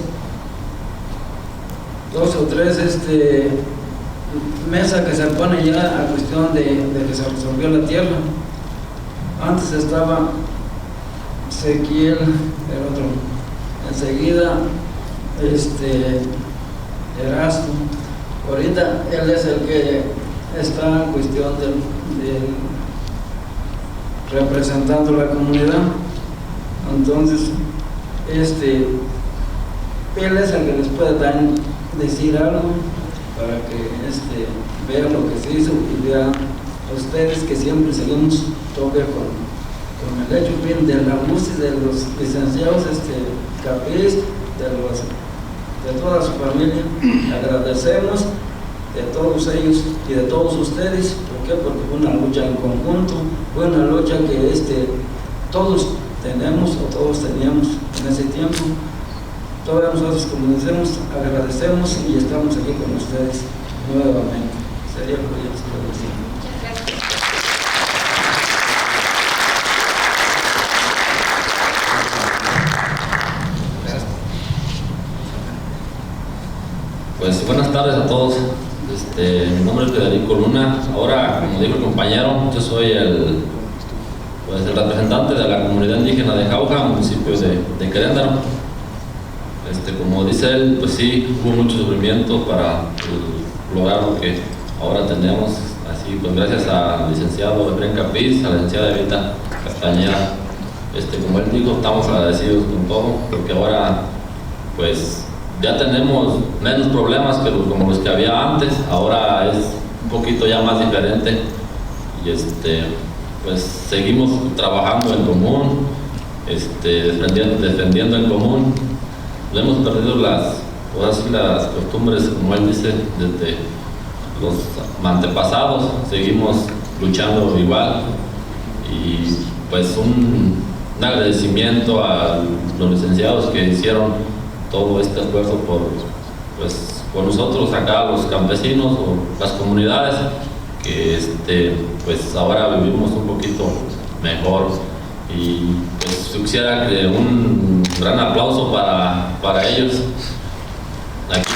mesa que se pone ya a cuestión de que se resolvió la tierra. Antes estaba Ezequiel, el otro, enseguida Erasto. Ahorita él es el que está en cuestión de representando la comunidad. Entonces él es el que les puede decir algo para que vean lo que se hizo y vean a ustedes que siempre seguimos toque con el hecho bien de la música de los licenciados Capriz, de toda su familia. Agradecemos de todos ellos y de todos ustedes. ¿Por qué? Porque fue una lucha en conjunto, fue una lucha que todos tenemos o todos teníamos en ese tiempo. Todos nosotros, como decimos, agradecemos y estamos aquí con ustedes nuevamente. Sería lo que yo les puedo decir. Pues buenas tardes a todos. Mi nombre es Federico Luna. Ahora, como dijo el compañero, yo soy el representante de la comunidad indígena de Jauja, municipio de Querétaro. Como dice él, pues sí, hubo mucho sufrimiento para lograr lo que ahora tenemos. Así, pues gracias al licenciado Efraín Capiz, a la licenciada Evita Castañeda, como él dijo, estamos agradecidos con todo, porque ahora, pues, ya tenemos menos problemas que como los que había antes. Ahora es un poquito ya más diferente y pues seguimos trabajando en común, defendiendo en común. No hemos perdido las costumbres, como él dice, desde los antepasados. Seguimos luchando igual y pues un agradecimiento a los licenciados que hicieron todo este esfuerzo por nosotros acá, los campesinos o las comunidades, que pues ahora vivimos un poquito mejor. Y pues yo quisiera que un gran aplauso para ellos. Aquí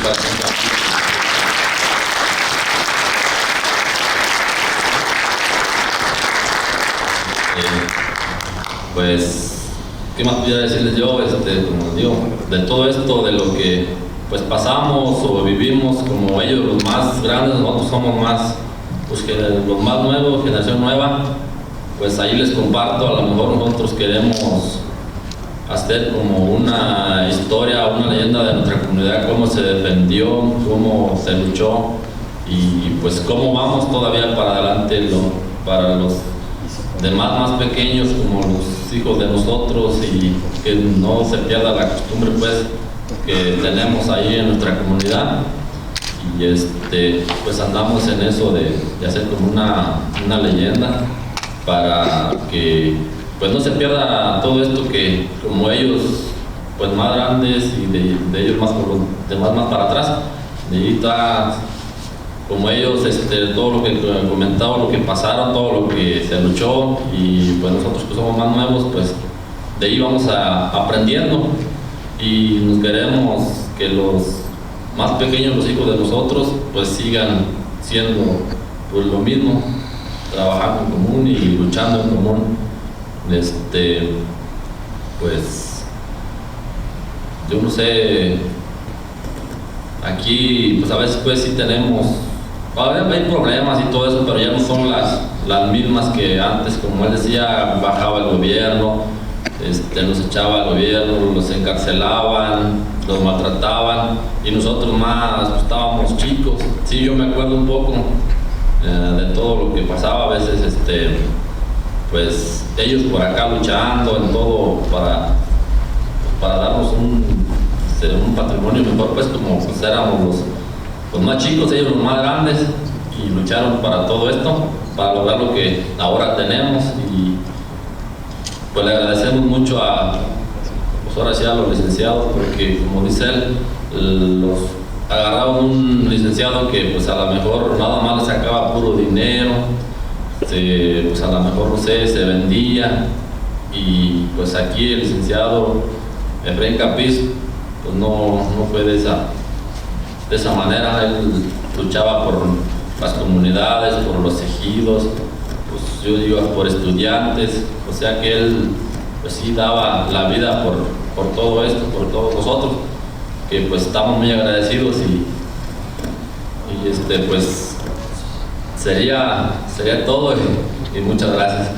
pues, ¿qué más pudiera decirles yo? Como digo, de todo esto, de lo que pues pasamos o vivimos, como ellos los más grandes, nosotros somos más, pues los más nuevos, generación nueva, pues ahí les comparto. A lo mejor nosotros queremos hacer como una historia, una leyenda de nuestra comunidad, cómo se defendió, cómo se luchó y pues cómo vamos todavía para adelante para los demás más pequeños, como los hijos de nosotros, y que no se pierda la costumbre pues que tenemos ahí en nuestra comunidad. Y pues andamos en eso de hacer como una leyenda para que pues no se pierda todo esto, que como ellos pues más grandes y de ellos más por los demás más para atrás, de ahí está como ellos, todo lo que comentaba, lo que pasaron, todo lo que se luchó, y pues nosotros que somos más nuevos, pues de ahí vamos aprendiendo, y nos queremos que los más pequeños, los hijos de nosotros, pues sigan siendo pues lo mismo, trabajando en común y luchando en común. Pues yo no sé, aquí pues a veces pues sí tenemos, hay problemas y todo eso, pero ya no son las mismas que antes. Como él decía, bajaba el gobierno, nos echaba el gobierno, los encarcelaban, los maltrataban, y nosotros más pues, estábamos chicos. Sí, yo me acuerdo un poco de todo lo que pasaba. A veces pues ellos por acá luchando en todo para darnos un patrimonio mejor, pues como pues éramos los más chicos, ellos los más grandes, y lucharon para todo esto, para lograr lo que ahora tenemos. Y pues le agradecemos mucho pues ahora sí a los licenciados, porque como dice él, los agarraron un licenciado que pues a lo mejor nada más le sacaba puro dinero, pues a lo mejor no sé, se vendía, y pues aquí el licenciado Efraín Capiz pues no fue de esa manera. Él luchaba por las comunidades, por los ejidos, pues yo digo por estudiantes, o sea que él pues sí daba la vida por todo esto, por todos nosotros, que pues estamos muy agradecidos, y pues sería todo, y muchas gracias.